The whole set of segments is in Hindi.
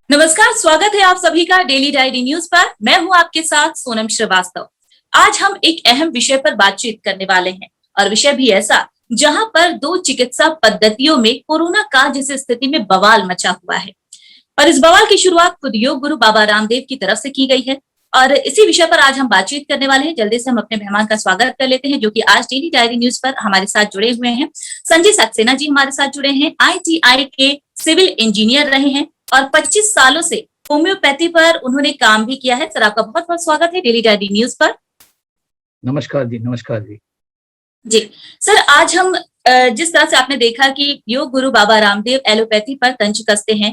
नमस्कार, स्वागत है आप सभी का डेली डायरी न्यूज पर। मैं हूं आपके साथ सोनम श्रीवास्तव। आज हम एक अहम विषय पर बातचीत करने वाले हैं और विषय भी ऐसा जहां पर दो चिकित्सा पद्धतियों में कोरोना काल जैसी स्थिति में बवाल मचा हुआ है। और इस बवाल की शुरुआत खुद योग गुरु बाबा रामदेव की तरफ से की गई है और इसी विषय पर आज हम बातचीत करने वाले हैं। जल्दी से हम अपने मेहमान का स्वागत कर लेते हैं जो कि आज डेली डायरी न्यूज पर हमारे साथ जुड़े हुए हैं। संजय सक्सेना जी हमारे साथ जुड़े हैं। ITI के सिविल इंजीनियर रहे हैं और 25 सालों से होम्योपैथी पर उन्होंने काम भी किया है। सर, आपका बहुत बहुत स्वागत है डेली डायरी न्यूज पर। नमस्कार जी। नमस्कार जी। जी सर, आज हम जिस तरह से आपने देखा कि योग गुरु बाबा रामदेव एलोपैथी पर तंज कसते हैं।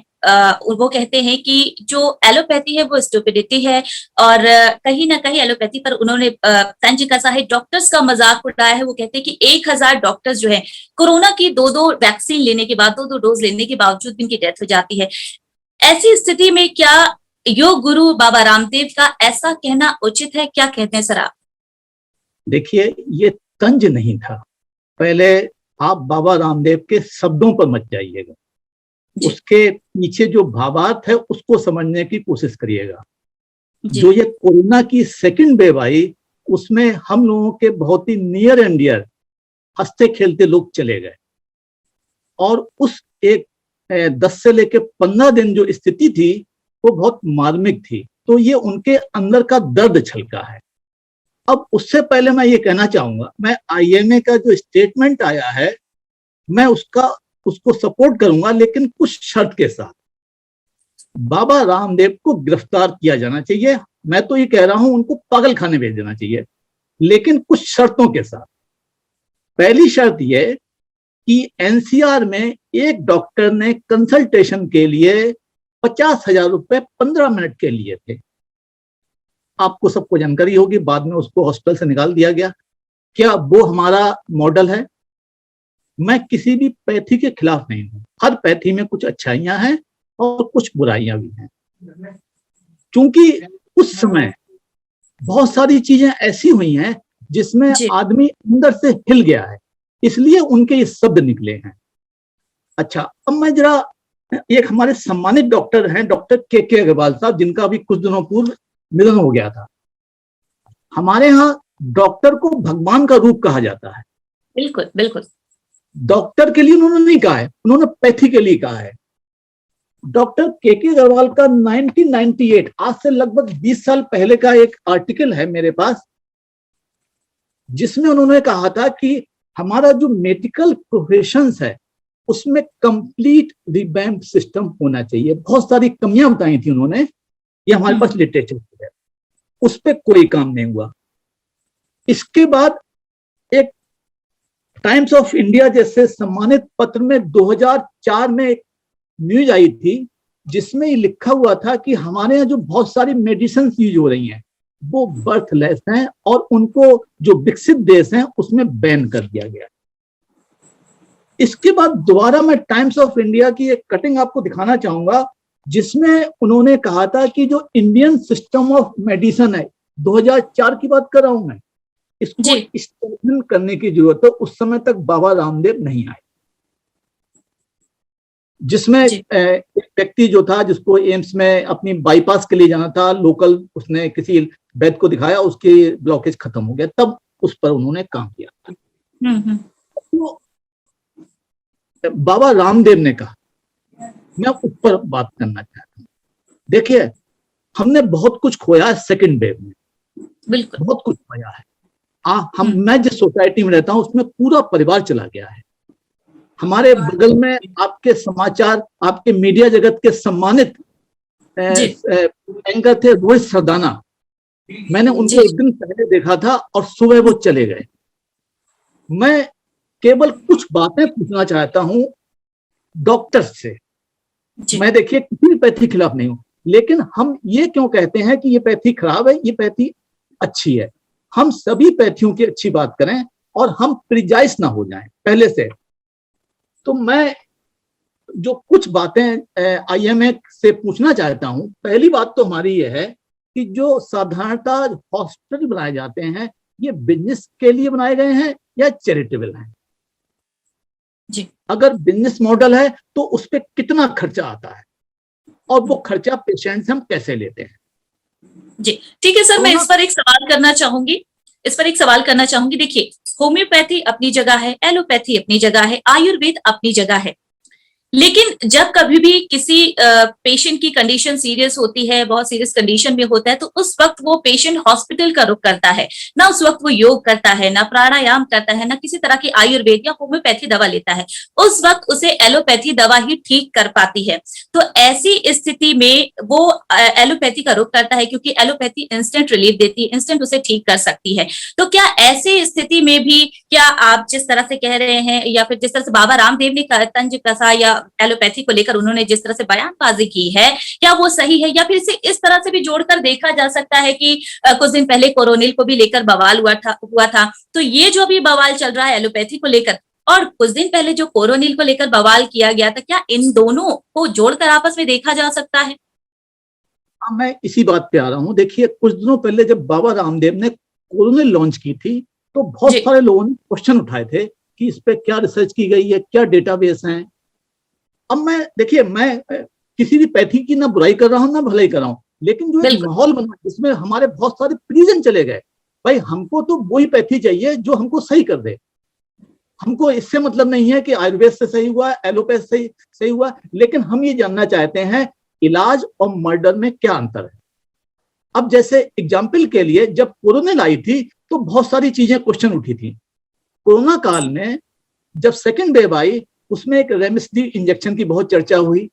वो कहते हैं कि जो एलोपैथी है वो स्टुपिडिटी है और कहीं ना कहीं एलोपैथी पर उन्होंने तंज कसा है। डॉक्टर्स का मजाक उड़ाया है। वो कहते हैं कि 1000 डॉक्टर्स जो है कोरोना की दो वैक्सीन लेने के बाद, दो डोज लेने के बावजूद भी इनकी डेथ हो जाती है। ऐसी स्थिति में क्या योग गुरु बाबा रामदेव का ऐसा कहना उचित है? क्या कहते हैं सर आप? देखिए, ये तंज नहीं था। पहले आप बाबा रामदेव के शब्दों पर मत जाइएगा, उसके पीछे जो भावार्थ है उसको समझने की कोशिश करिएगा। जो ये कोरोना की सेकंड वेव आई उसमें हम लोगों के बहुत ही नियर एंड डियर हंसते खेलते लोग चले गए और उस एक 10 से लेकर 15 दिन जो स्थिति थी वो बहुत मार्मिक थी। तो ये उनके अंदर का दर्द छलका है। अब उससे पहले मैं ये कहना चाहूंगा, मैं IMA का जो स्टेटमेंट आया है मैं उसको सपोर्ट करूंगा, लेकिन कुछ शर्त के साथ। बाबा रामदेव को गिरफ्तार किया जाना चाहिए। मैं तो ये कह रहा हूं उनको पागल खाने भेज देना चाहिए, लेकिन कुछ शर्तों के साथ। पहली शर्त यह कि NCR में एक डॉक्टर ने कंसल्टेशन के लिए 50,000 रुपए 15 मिनट के लिए थे। आपको सबको जानकारी होगी, बाद में उसको हॉस्पिटल से निकाल दिया गया। क्या वो हमारा मॉडल है? मैं किसी भी पैथी के खिलाफ नहीं हूं। हर पैथी में कुछ अच्छाइयां हैं और कुछ बुराइयां भी हैं। क्योंकि उस समय बहुत सारी चीजें ऐसी हुई हैं जिसमें आदमी अंदर से हिल गया है, इसलिए उनके ये शब्द निकले हैं। अच्छा, अब मैं जरा एक हमारे सम्मानित डॉक्टर हैं, डॉक्टर के अग्रवाल साहब, जिनका अभी कुछ दिनों पूर्व निधन हो गया था। हमारे यहाँ डॉक्टर को भगवान का रूप कहा जाता है। बिल्कुल बिल्कुल। डॉक्टर के लिए उन्होंने नहीं कहा है, उन्होंने पैथी के लिए कहा है। डॉक्टर के अग्रवाल का 1998, आज से लगभग 20 साल पहले का एक आर्टिकल है मेरे पास, जिसमें उन्होंने कहा था कि हमारा जो मेडिकल प्रोफेशंस है उसमें कंप्लीट रिवैम्प सिस्टम होना चाहिए। बहुत सारी कमियां बताई थी उन्होंने, ये हमारे पास लिटरेचर है, उस पर कोई काम नहीं हुआ। इसके बाद एक टाइम्स ऑफ इंडिया जैसे सम्मानित पत्र में 2004 में एक न्यूज आई थी जिसमें ये लिखा हुआ था कि हमारे यहाँ जो बहुत सारी मेडिसिन यूज हो रही हैं वो बर्थलेस हैं और उनको जो विकसित देश हैं उसमें बैन कर दिया गया। इसके बाद दोबारा मैं टाइम्स ऑफ इंडिया की एक कटिंग आपको दिखाना चाहूंगा, जिसमें उन्होंने कहा था कि जो इंडियन सिस्टम ऑफ मेडिसिन है, 2004 की बात कर रहा हूं मैं, इसको स्ट्रेंथन करने की जरूरत है। उस समय तक बाबा रामदेव नहीं आए, जिसमें एक व्यक्ति जो था जिसको एम्स में अपनी बाईपास के लिए जाना था, लोकल, उसने किसी वैद्य को दिखाया, उसके ब्लॉकेज खत्म हो गया, तब उस पर उन्होंने काम किया था। तो बाबा रामदेव ने कहा, मैं ऊपर बात करना चाहता हूँ। देखिए, हमने बहुत कुछ खोया है सेकंड वेव में, बिल्कुल बहुत कुछ खोया है। मैं जिस सोसाइटी में रहता हूँ उसमें पूरा परिवार चला गया है। हमारे बगल में आपके समाचार, आपके मीडिया जगत के सम्मानित एंकर थे रोहित सरदाना। मैंने उनको एक दिन पहले देखा था और सुबह वो चले गए। मैं केवल कुछ बातें पूछना चाहता हूं डॉक्टर से। मैं देखिए किसी भी पैथी के खिलाफ नहीं हूं, लेकिन हम ये क्यों कहते हैं कि ये पैथी खराब है, ये पैथी अच्छी है? हम सभी पैथियों की अच्छी बात करें और हम प्रिजाइस ना हो जाएं पहले से। तो मैं जो कुछ बातें IMA से पूछना चाहता हूं, पहली बात तो हमारी ये है कि जो साधारणतः हॉस्पिटल बनाए जाते हैं ये बिजनेस के लिए बनाए गए हैं या चैरिटेबल हैं? जी। अगर बिजनेस मॉडल है तो उस पर कितना खर्चा आता है? और वो खर्चा पेशेंट से हम कैसे लेते हैं। जी ठीक है सर, मैं इस पर एक सवाल करना चाहूंगी। देखिए, होम्योपैथी अपनी जगह है, एलोपैथी अपनी जगह है, आयुर्वेद अपनी जगह है, लेकिन जब कभी भी किसी पेशेंट की कंडीशन सीरियस होती है, बहुत सीरियस कंडीशन में होता है, तो उस वक्त वो पेशेंट हॉस्पिटल का रुख करता है। ना उस वक्त वो योग करता है, ना प्राणायाम करता है, ना किसी तरह की आयुर्वेद या होम्योपैथी दवा लेता है। उस वक्त उसे एलोपैथी दवा ही ठीक कर पाती है। तो ऐसी स्थिति में वो एलोपैथी का रुख करता है, क्योंकि एलोपैथी इंस्टेंट रिलीफ देती है, इंस्टेंट उसे ठीक कर सकती है। तो क्या ऐसी स्थिति में भी, क्या आप जिस तरह से कह रहे हैं, या फिर जिस तरह से बाबा रामदेव ने तंज कसा या एलोपैथी को लेकर उन्होंने जिस तरह से बयानबाजी की है, क्या वो सही है? या फिर इसे इस तरह से भी जोड़कर देखा जा सकता है कि कुछ दिन पहले कोरोनिल को भी लेकर बवाल हुआ था, तो ये जो भी बवाल चल रहा है एलोपैथी को लेकर, और कुछ दिन पहले जो कोरोनिल को लेकर बवाल किया गया था, क्या इन दोनों को जोड़कर आपस में देखा जा सकता है? मैं इसी बात पे आ रहा हूँ। देखिए, कुछ दिनों पहले जब बाबा रामदेव ने कोरोनिल लॉन्च की थी, तो बहुत सारे लोगों ने क्वेश्चन उठाए थे कि इस पे क्या रिसर्च की गई है, क्या डेटाबेस है। अब मैं किसी भी पैथी की ना बुराई कर रहा हूँ ना भलाई कर रहा हूँ, लेकिन जो एक माहौल बना जिसमें हमारे बहुत सारे प्रिजन चले गए, भाई हमको तो वही पैथी चाहिए जो हमको सही कर दे। हमको इससे मतलब नहीं है कि आयुर्वेद से सही हुआ, एलोपैथ से सही हुआ, लेकिन हम ये जानना चाहते हैं इलाज और मर्डर में क्या अंतर है। अब जैसे एग्जाम्पल के लिए, जब कोरोना आई थी तो बहुत सारी चीजें क्वेश्चन उठी थी। कोरोना काल में जब सेकेंड वेव आई, उसमें एक रेमडेसिविर इंजेक्शन की बहुत चर्चा हुई,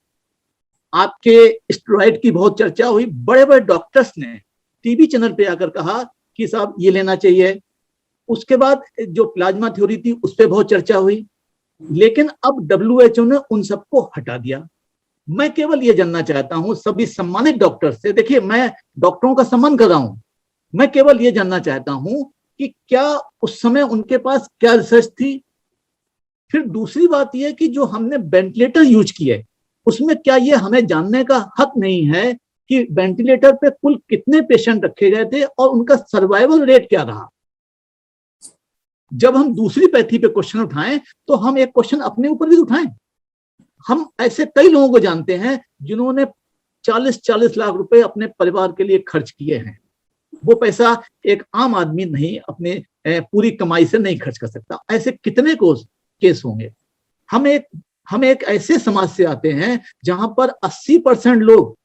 आपके स्टेरॉइड की बहुत चर्चा हुई। बड़े बड़े डॉक्टर्स ने टीवी चैनल पे आकर कहा कि साहब ये लेना चाहिए। उसके बाद जो प्लाज्मा थ्योरी थी उस पर बहुत चर्चा हुई, लेकिन अब WHO ने उन सबको हटा दिया। मैं केवल ये जानना चाहता हूं सभी सम्मानित डॉक्टर से, देखिए मैं डॉक्टरों का सम्मान कर रहा हूं, मैं केवल ये जानना चाहता हूं कि क्या उस समय उनके पास क्या रिसर्च थी। फिर दूसरी बात यह कि जो हमने वेंटिलेटर यूज किए, उसमें क्या ये हमें जानने का हक नहीं है कि वेंटिलेटर पे कुल कितने पेशेंट रखे गए थे और उनका सर्वाइवल रेट क्या रहा। जब हम दूसरी पैथी पे क्वेश्चन उठाएं तो हम एक क्वेश्चन अपने ऊपर भी उठाएं। हम ऐसे कई लोगों को जानते हैं जिन्होंने 40-40 लाख रुपए अपने परिवार के लिए खर्च किए हैं। वो पैसा एक आम आदमी नहीं अपने पूरी कमाई से नहीं खर्च कर सकता। ऐसे कितने केस होंगे। हम एक ऐसे समाज से आते हैं जहां पर 80% लोग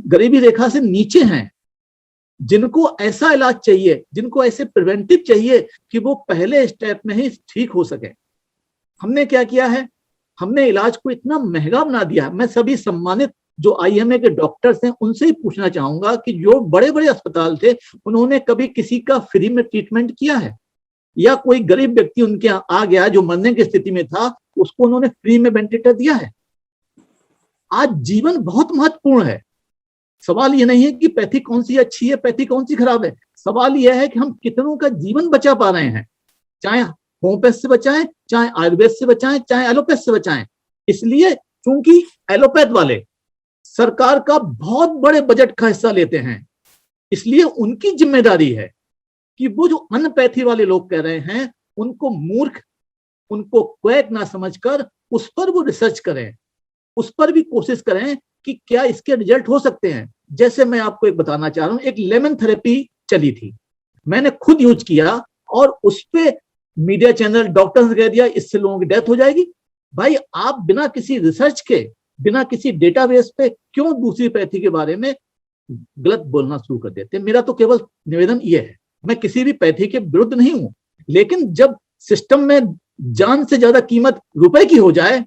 गरीबी रेखा से नीचे हैं, जिनको ऐसा इलाज चाहिए, जिनको ऐसे प्रिवेंटिव चाहिए कि वो पहले स्टेप में ही ठीक हो सके। हमने क्या किया है, हमने इलाज को इतना महंगा बना दिया। मैं सभी सम्मानित जो IMA के डॉक्टर्स हैं उनसे ही पूछना चाहूंगा कि जो बड़े बड़े अस्पताल थे उन्होंने कभी किसी का फ्री में ट्रीटमेंट किया है, या कोई गरीब व्यक्ति उनके आ गया जो मरने की स्थिति में था, उसको उन्होंने फ्री में वेंटिलेटर दिया है। आज जीवन बहुत महत्वपूर्ण है। सवाल ये नहीं है कि पैथी कौन सी अच्छी है, पैथी कौन सी खराब है। सवाल यह है कि हम कितनों का जीवन बचा पा रहे हैं, चाहे होम्योपैथ से बचाएं, चाहे आयुर्वेद से बचाएं, चाहे एलोपैथ से बचाएं। इसलिए क्योंकि एलोपैथ वाले सरकार का बहुत बड़े बजट का हिस्सा लेते हैं, इसलिए उनकी जिम्मेदारी है कि वो जो अनपैथी वाले लोग कह रहे हैं उनको मूर्ख, उनको क्वैक ना समझकर उस पर वो रिसर्च करें, उस पर भी कोशिश करें कि क्या इसके रिजल्ट हो सकते हैं। जैसे मैं आपको एक बताना चाह रहा हूं, एक लेमन थेरेपी चली थी, मैंने खुद यूज किया और उस पे मीडिया चैनल डॉक्टर्स ने कह दिया इससे लोगों की डेथ हो जाएगी। भाई आप बिना किसी रिसर्च के, बिना किसी डेटाबेस पे क्यों दूसरी पैथी के बारे में गलत बोलना शुरू कर देते। मेरा तो केवल निवेदन ये है, मैं किसी भी पैथी के विरुद्ध नहीं हूं, लेकिन जब सिस्टम में जान से ज्यादा कीमत रुपए की हो जाए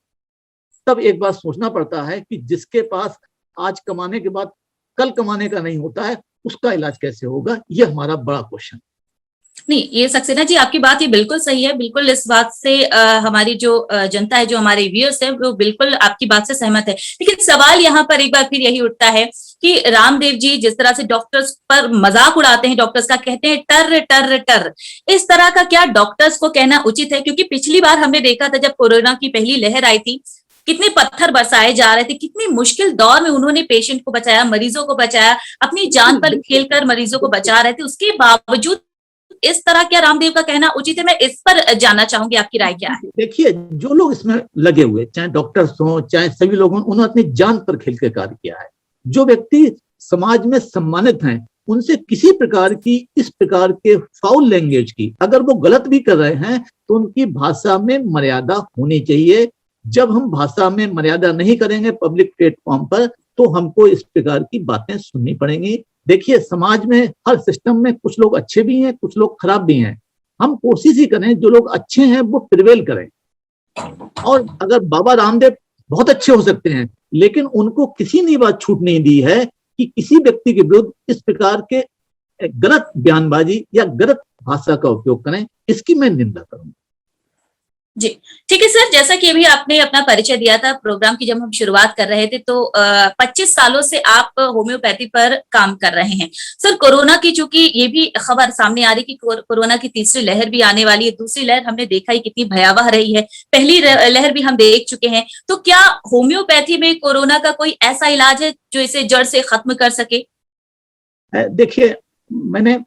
तब एक बात सोचना पड़ता है कि जिसके पास आज कमाने के बाद कल कमाने का नहीं होता है उसका इलाज कैसे होगा। ये हमारा बड़ा क्वेश्चन। नहीं, ये सक्सेना जी आपकी बात ये बिल्कुल सही है। बिल्कुल इस बात से हमारी जो जनता है, जो हमारे व्यूअर्स है, वो बिल्कुल आपकी बात से सहमत है। लेकिन सवाल यहाँ पर एक बार फिर यही उठता है कि रामदेव जी जिस तरह से डॉक्टर्स पर मजाक उड़ाते हैं, डॉक्टर्स का कहते हैं टर टर टर, इस तरह का क्या डॉक्टर्स को कहना उचित है? क्योंकि पिछली बार हमने देखा था जब कोरोना की पहली लहर आई थी, कितने पत्थर बरसाए जा रहे थे, कितनी मुश्किल दौर में उन्होंने पेशेंट को बचाया, मरीजों को बचाया, अपनी जान पर खेलकर मरीजों को बचा रहे थे। उसके बावजूद इस तरह क्या रामदेव का कहना उचित है? मैं इस पर जानना चाहूंगी, आपकी राय क्या है? देखिए, जो लोग इसमें लगे हुए, चाहे डॉक्टर्स हों, चाहे सभी लोग हों, उन्होंने अपनी जान पर खेल कर कार्य किया है। जो व्यक्ति समाज में सम्मानित हैं, उनसे किसी प्रकार की इस प्रकार के फाउल लैंग्वेज की, अगर वो गलत भी कर रहे हैं तो उनकी भाषा में मर्यादा होनी चाहिए। जब हम भाषा में मर्यादा नहीं करेंगे पब्लिक प्लेटफॉर्म पर, तो हमको इस प्रकार की बातें सुननी पड़ेंगी। देखिए, समाज में हर सिस्टम में कुछ लोग अच्छे भी हैं, कुछ लोग खराब भी हैं। हम कोशिश ही करें जो लोग अच्छे हैं वो प्रिवेल करें। और अगर बाबा रामदेव बहुत अच्छे हो सकते हैं, लेकिन उनको किसी ने बात छूट नहीं दी है कि किसी व्यक्ति के विरुद्ध इस प्रकार के गलत बयानबाजी या गलत भाषा का उपयोग करें, इसकी मैं निंदा करूंगा। जी, ठीक है सर। जैसा कि अभी आपने अपना परिचय दिया था प्रोग्राम की, जब हम शुरुआत कर रहे थे, तो 25 सालों से आप होम्योपैथी पर काम कर रहे हैं। सर, कोरोना की चूंकि ये भी खबर सामने आ रही कि कोरोना की तीसरी लहर भी आने वाली है। दूसरी लहर हमने देखा ही कितनी भयावह रही है, पहली लहर भी हम देख चुके हैं। तो क्या होम्योपैथी में कोरोना का कोई ऐसा इलाज है जो इसे जड़ से खत्म कर सके? देखिए, मैंने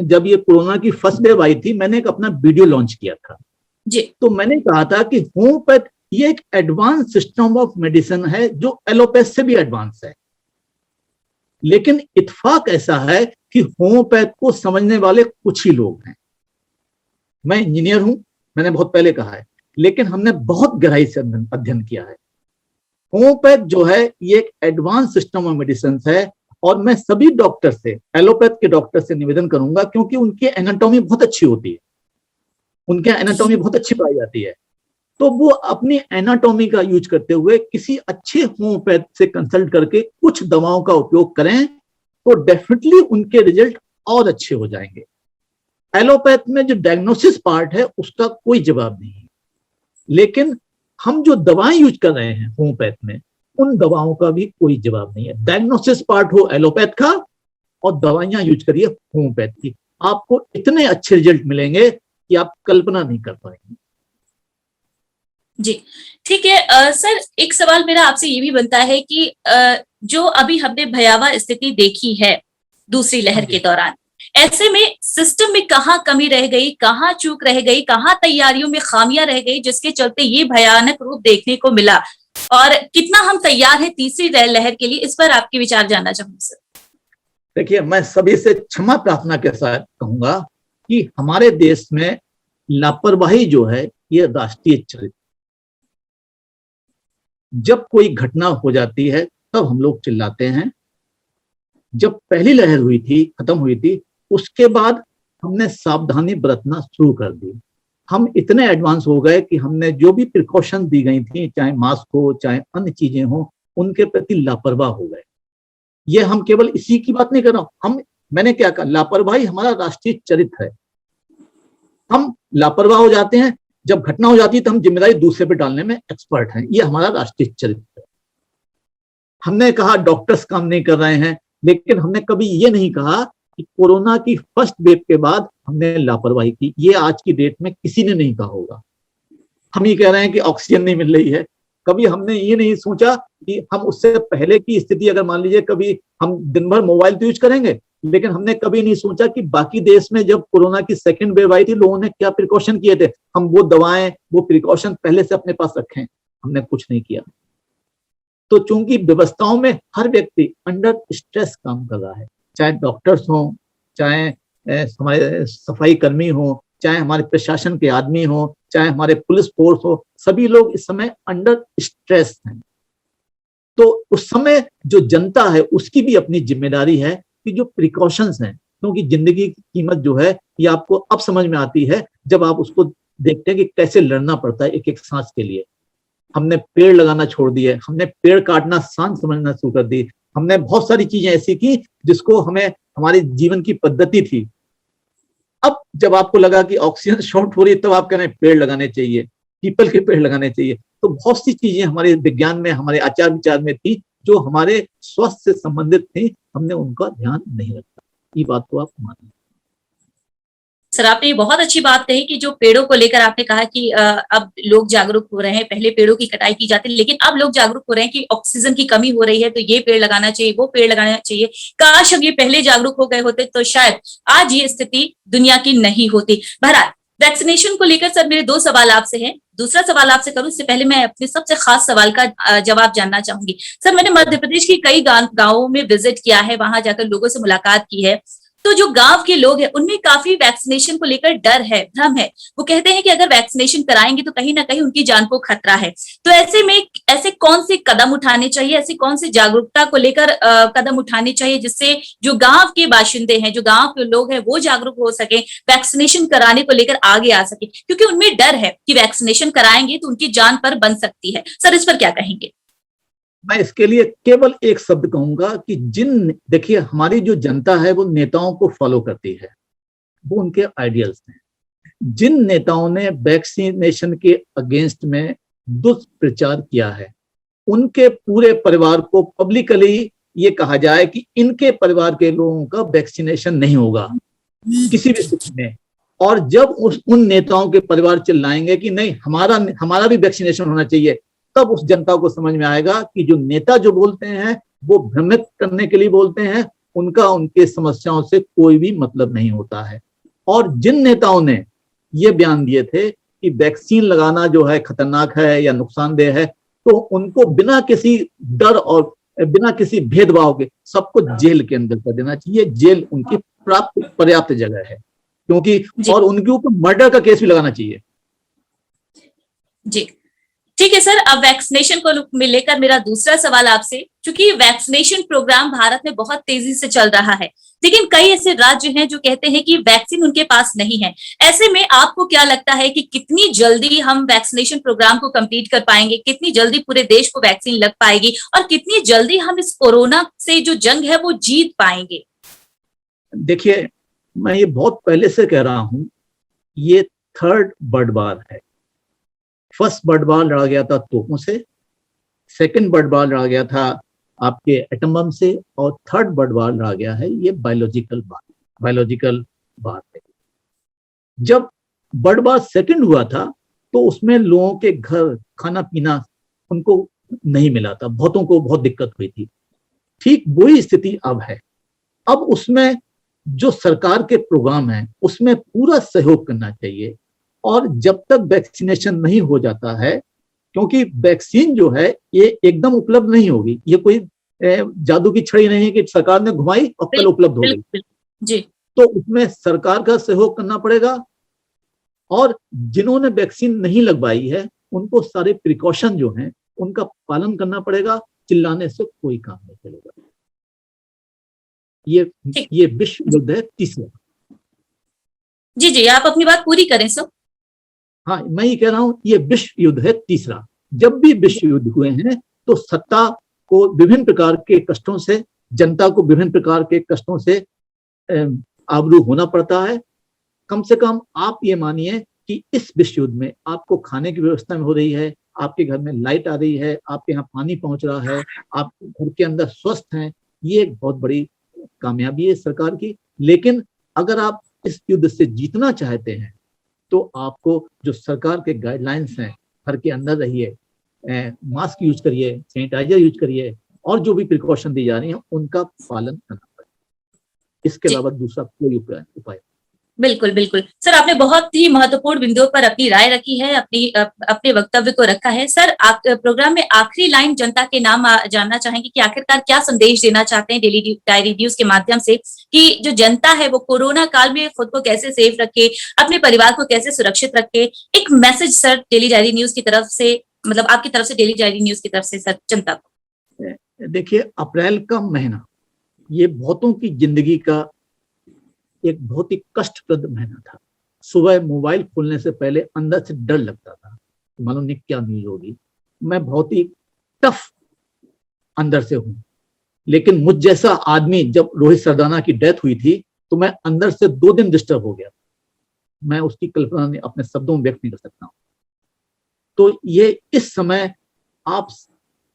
जब ये कोरोना की फर्स्ट वेव आई थी, मैंने एक अपना वीडियो लॉन्च किया था जी। तो मैंने कहा था कि होम्योपैथ ये एक एडवांस सिस्टम ऑफ मेडिसिन है जो एलोपैथ से भी एडवांस है। लेकिन इत्तेफाक ऐसा है कि होम्योपैथ को समझने वाले कुछ ही लोग हैं। मैं इंजीनियर हूं, मैंने बहुत पहले कहा है, लेकिन हमने बहुत गहराई से अध्ययन किया है। होम्योपैथ जो है ये एक एडवांस सिस्टम ऑफ मेडिसिन है। और मैं सभी डॉक्टर से, एलोपैथ के डॉक्टर से निवेदन करूंगा, क्योंकि उनकी एनाटॉमी बहुत अच्छी होती है, उनके एनाटॉमी बहुत अच्छी पाई जाती है, तो वो अपनी एनाटॉमी का यूज करते हुए किसी अच्छे होम्योपैथ से कंसल्ट करके कुछ दवाओं का उपयोग करें तो डेफिनेटली उनके रिजल्ट और अच्छे हो जाएंगे। एलोपैथ में जो डायग्नोसिस पार्ट है उसका कोई जवाब नहीं है, लेकिन हम जो दवाएं यूज कर रहे हैं होम्योपैथ में, उन दवाओं का भी कोई जवाब नहीं है। डायग्नोसिस पार्ट हो एलोपैथ का और दवाइयां यूज करिए होम्योपैथ की, आपको इतने अच्छे रिजल्ट मिलेंगे कि आप कल्पना नहीं कर पाएंगे। जी, ठीक है। सर, एक सवाल मेरा आपसे ये भी बनता है कि जो अभी हमने भयावह स्थिति देखी है दूसरी लहर के दौरान, ऐसे में सिस्टम में कहाँ कमी रह गई, कहाँ चूक रह गई, कहाँ तैयारियों में खामियां रह गई, जिसके चलते ये भयानक रूप देखने को मिला, और कितना हम तैयार हैं तीसरी लहर के लिए, इस पर आपके विचार जानना चाहूंगी सर। देखिए, मैं सभी से क्षमा प्रार्थना के साथ कहूंगा कि हमारे देश में लापरवाही जो है ये राष्ट्रीय चरित्र। जब कोई घटना हो जाती है तब हम लोग चिल्लाते हैं। जब पहली लहर हुई थी, खत्म हुई थी, उसके बाद हमने सावधानी बरतना शुरू कर दी। हम इतने एडवांस हो गए कि हमने जो भी प्रिकॉशन दी गई थी, चाहे मास्क हो चाहे अन्य चीजें हो, उनके प्रति लापरवाह हो गए। ये हम केवल इसी की बात नहीं कर रहा हूं, मैंने क्या कहा, लापरवाही हमारा राष्ट्रीय चरित्र है। हम लापरवाह हो जाते हैं, जब घटना हो जाती है तो हम जिम्मेदारी दूसरे पे डालने में एक्सपर्ट हैं। ये हमारा राष्ट्रीय चरित्र है। हमने कहा डॉक्टर्स काम नहीं कर रहे हैं, लेकिन हमने कभी ये नहीं कहा कि कोरोना की फर्स्ट वेव के बाद हमने लापरवाही की। ये आज की डेट में किसी ने नहीं कहा होगा। हम ये कह रहे हैं कि ऑक्सीजन नहीं मिल रही है, कभी हमने ये नहीं सोचा कि हम उससे पहले की स्थिति, अगर मान लीजिए कभी हम दिन भर मोबाइल तो यूज करेंगे, लेकिन हमने कभी नहीं सोचा कि बाकी देश में जब कोरोना की सेकंड वेव आई थी, लोगों ने क्या प्रिकॉशन किए थे, हम वो दवाएं, वो प्रिकॉशन पहले से अपने पास रखें। हमने कुछ नहीं किया। तो चूंकि व्यवस्थाओं में हर व्यक्ति अंडर स्ट्रेस काम कर रहा है, चाहे डॉक्टर्स हो, चाहे हमारे सफाई कर्मी हो, चाहे हमारे प्रशासन के आदमी हो, चाहे हमारे पुलिस फोर्स हो, सभी लोग इस समय अंडर स्ट्रेस हैं। तो उस समय जो जनता है उसकी भी अपनी जिम्मेदारी है कि जो प्रिकॉशंस हैं, क्योंकि जिंदगी की कीमत जो है ये आपको अब समझ में आती है जब आप उसको देखते हैं कि कैसे लड़ना पड़ता है एक एक सांस के लिए। हमने पेड़ लगाना छोड़ दिए, हमने पेड़ काटना शान समझना शुरू कर दी, हमने बहुत सारी चीजें ऐसी की जिसको हमें हमारे जीवन की पद्धति थी। अब जब आपको लगा कि ऑक्सीजन शॉर्ट हो रही है, तब आप कह रहे हैं पेड़ लगाने चाहिए, पीपल के पेड़ लगाने चाहिए। तो बहुत सी चीजें हमारे विज्ञान में, हमारे आचार विचार में थी जो हमारे स्वास्थ्य से संबंधित थी, हमने उनका ध्यान नहीं रखा। ये बात तो आप मानिए। सर, आपने ये बहुत अच्छी बात कही कि जो पेड़ों को लेकर आपने कहा कि अब लोग जागरूक हो रहे हैं। पहले पेड़ों की कटाई की जाती, लेकिन अब लोग जागरूक हो रहे हैं कि ऑक्सीजन की कमी हो रही है, तो ये पेड़ लगाना चाहिए, वो पेड़ लगाना चाहिए। काश अब ये पहले जागरूक हो गए होते तो शायद आज ये स्थिति दुनिया की नहीं होती। बहरहाल, वैक्सीनेशन को लेकर सर मेरे दो सवाल आपसे हैं। दूसरा सवाल आपसे करूं इससे पहले मैं अपने सबसे खास सवाल का जवाब जानना चाहूंगी। सर मैंने मध्य प्रदेश की कई गांवों में विजिट किया है, वहां जाकर लोगों से मुलाकात की है। तो जो गांव के लोग हैं उनमें काफी वैक्सीनेशन को लेकर डर है, भ्रम है। वो कहते हैं कि अगर वैक्सीनेशन कराएंगे तो कहीं ना कहीं उनकी जान को खतरा है। तो ऐसे में ऐसे कौन से कदम उठाने चाहिए, ऐसी कौन सी जागरूकता को लेकर कदम उठाने चाहिए जिससे जो गांव के बाशिंदे हैं, जो गांव के लोग हैं, वो जागरूक हो सके, वैक्सीनेशन कराने को लेकर आगे आ सके, क्योंकि उनमें डर है कि वैक्सीनेशन कराएंगे तो उनकी जान पर बन सकती है। सर इस पर क्या कहेंगे? मैं इसके लिए केवल एक शब्द कहूंगा कि देखिए हमारी जो जनता है वो नेताओं को फॉलो करती है, वो उनके आइडियल्स हैं। जिन नेताओं ने वैक्सीनेशन के अगेंस्ट में दुष्प्रचार किया है, उनके पूरे परिवार को पब्लिकली ये कहा जाए कि इनके परिवार के लोगों का वैक्सीनेशन नहीं होगा किसी भी स्थिति में। और जब उन नेताओं के परिवार चिल्लाएंगे कि नहीं हमारा भी वैक्सीनेशन होना चाहिए, तब उस जनता को समझ में आएगा कि जो नेता जो बोलते हैं वो भ्रमित करने के लिए बोलते हैं, उनका उनके समस्याओं से कोई भी मतलब नहीं होता है। और जिन नेताओं ने ये बयान दिए थे कि वैक्सीन लगाना जो है खतरनाक है या नुकसानदेह है, तो उनको बिना किसी डर और बिना किसी भेदभाव के सबको जेल के अंदर कर देना चाहिए। जेल उनकी पर्याप्त जगह है, क्योंकि और उनके ऊपर मर्डर का केस भी लगाना चाहिए। जी ठीक है सर। अब वैक्सीनेशन को लेकर मेरा दूसरा सवाल आपसे, क्योंकि वैक्सीनेशन प्रोग्राम भारत में बहुत तेजी से चल रहा है, लेकिन कई ऐसे राज्य हैं जो कहते हैं कि वैक्सीन उनके पास नहीं है। ऐसे में आपको क्या लगता है कि कितनी जल्दी हम वैक्सीनेशन प्रोग्राम को कंप्लीट कर पाएंगे, कितनी जल्दी पूरे देश को वैक्सीन लग पाएगी और कितनी जल्दी हम इस कोरोना से जो जंग है वो जीत पाएंगे? देखिए मैं ये बहुत पहले से कह रहा हूं, ये थर्ड बर्ड वार है। फर्स्ट बर्ड वार लड़ा गया था तोपों से, सेकंड बर्ड वार लड़ा गया था आपके एटम बम से, और थर्ड बर्ड वार लड़ा गया है ये बायोलॉजिकल वार है। जब बर्ड वार सेकंड हुआ था तो उसमें लोगों के घर खाना पीना उनको नहीं मिला था, बहुतों को बहुत दिक्कत हुई थी। ठीक वही स्थिति अब है। अब उसमें जो सरकार के प्रोग्राम है उसमें पूरा सहयोग करना चाहिए, और जब तक वैक्सीनेशन नहीं हो जाता है, क्योंकि वैक्सीन जो है ये एकदम उपलब्ध नहीं होगी, ये कोई जादू की छड़ी नहीं है कि सरकार ने घुमाई और कल उपलब्ध हो गई जी। तो उसमें सरकार का सहयोग करना पड़ेगा, और जिन्होंने वैक्सीन नहीं लगवाई है उनको सारे प्रिकॉशन जो हैं उनका पालन करना पड़ेगा। चिल्लाने से कोई काम नहीं चलेगा। ये विश्व युद्ध है तीसरा। जी आप अपनी बात पूरी करें सर। हाँ मैं ये कह रहा हूं, ये विश्व युद्ध है तीसरा। जब भी विश्व युद्ध हुए हैं तो सत्ता को विभिन्न प्रकार के कष्टों से, जनता को विभिन्न प्रकार के कष्टों से आबरू होना पड़ता है। कम से कम आप ये मानिए कि इस विश्व युद्ध में आपको खाने की व्यवस्था में हो रही है, आपके घर में लाइट आ रही है, आपके यहाँ पानी पहुंच रहा है, आप घर के अंदर स्वस्थ हैं। ये एक बहुत बड़ी कामयाबी है सरकार की। लेकिन अगर आप इस युद्ध से जीतना चाहते हैं तो आपको जो सरकार के गाइडलाइंस हैं, घर के अंदर रहिए, मास्क यूज करिए, सैनिटाइजर यूज करिए, और जो भी प्रिकॉशन दी जा रही है उनका पालन करना पड़ेगा। इसके अलावा दूसरा कोई उपाय। बिल्कुल बिल्कुल सर, आपने बहुत ही महत्वपूर्ण बिंदुओं पर अपनी राय रखी है, अपने वक्तव्य को रखा है। सर आप प्रोग्राम में आखिरी लाइन जनता के नाम जानना चाहेंगे कि आखिरकार क्या संदेश देना चाहते हैं डेली डायरी न्यूज के माध्यम से, कि जो जनता है वो कोरोना काल में खुद को कैसे सेफ रखे, अपने परिवार को कैसे सुरक्षित रखे। एक message sir daily diary news की तरफ से, मतलब आपकी तरफ से डेली डायरी न्यूज की तरफ से सर जनता को। देखिए अप्रैल का महीना ये बहुतों की जिंदगी का एक बहुत ही कष्टप्रद महीना था। सुबह मोबाइल खोलने से पहले अंदर से डर लगता था, मालूम नहीं क्या न्यूज होगी। मैं बहुत ही टफ अंदर से हूं, लेकिन मुझ जैसा आदमी, जब रोहित सरदाना की डेथ हुई थी तो मैं अंदर से 2 दिन डिस्टर्ब हो गया। मैं उसकी कल्पना अपने शब्दों में व्यक्त नहीं कर सकता हूं। तो ये इस समय आप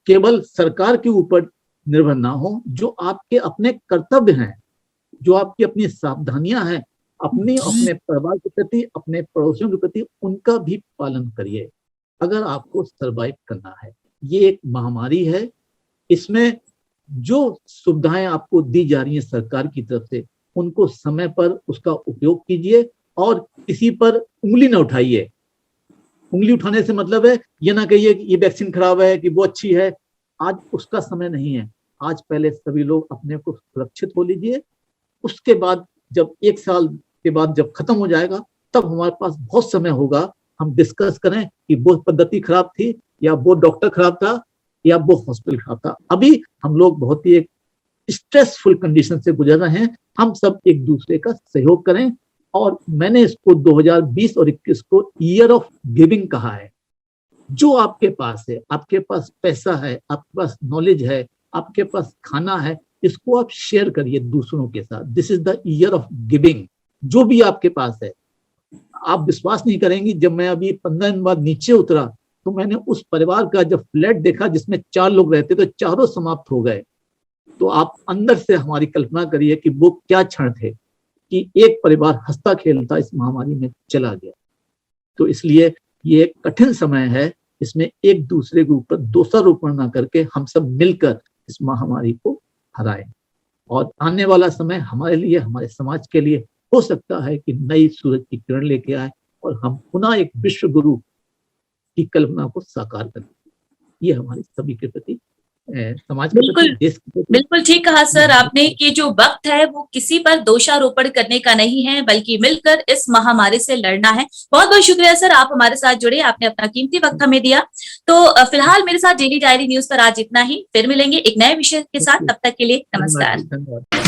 केवल सरकार के ऊपर निर्भर ना हो, जो आपके अपने कर्तव्य हैं, जो आपकी अपनी सावधानियां हैं, अपने परिवार के प्रति, अपने पड़ोसियों के प्रति, उनका भी पालन करिए अगर आपको सर्वाइव करना है। ये एक महामारी है, इसमें जो सुविधाएं आपको दी जा रही हैं सरकार की तरफ से, उनको समय पर उसका उपयोग कीजिए, और किसी पर उंगली न उठाइए। उंगली उठाने से मतलब है ये ना कहिए कि ये वैक्सीन खराब है कि वो अच्छी है। आज उसका समय नहीं है। आज पहले सभी लोग अपने को सुरक्षित हो लीजिए, उसके बाद जब 1 साल के बाद जब खत्म हो जाएगा तब हमारे पास बहुत समय होगा, हम डिस्कस करें कि वो पद्धति खराब थी या वो डॉक्टर खराब था या वो हॉस्पिटल खराब था। अभी हम लोग बहुत ही एक स्ट्रेसफुल कंडीशन से गुजर रहे हैं। हम सब एक दूसरे का सहयोग करें, और मैंने इसको 2020 और 21 को ईयर ऑफ गिविंग कहा है। जो आपके पास है, आपके पास पैसा है, आपके पास नॉलेज है, आपके पास खाना है, इसको आप शेयर करिए दूसरों के साथ। This is the year of giving. जो भी आपके पास है, आप विश्वास नहीं करेंगी, जब मैं अभी 15 दिन बाद नीचे उतरा तो मैंने उस परिवार का जब फ्लैट देखा जिसमें 4 लोग रहते तो चारों समाप्त हो गए। तो आप अंदर से हमारी कल्पना करिए कि वो क्या क्षण थे कि एक परिवार हंसता खेलता इस महामारी में चला गया। तो इसलिए ये एक कठिन समय है, इसमें एक दूसरे के ऊपर दोषारोपण ना करके हम सब मिलकर इस महामारी को हराएं। और आने वाला समय हमारे लिए, हमारे समाज के लिए हो सकता है कि नई सूरज की किरण लेके आए और हम पुनः एक विश्व गुरु की कल्पना को साकार करें। ये हमारी सभी के प्रति, समाज के प्रति, देश के प्रति। बिल्कुल ठीक कहा सर आपने कि जो वक्त है वो किसी पर दोषारोपण करने का नहीं है, बल्कि मिलकर इस महामारी से लड़ना है। बहुत बहुत शुक्रिया सर, आप हमारे साथ जुड़े, आपने अपना कीमती वक्त हमें दिया। तो फिलहाल मेरे साथ डेली डायरी न्यूज पर आज इतना ही। फिर मिलेंगे एक नए विषय के साथ, तब तक के लिए नमस्कार। धन्यवाद।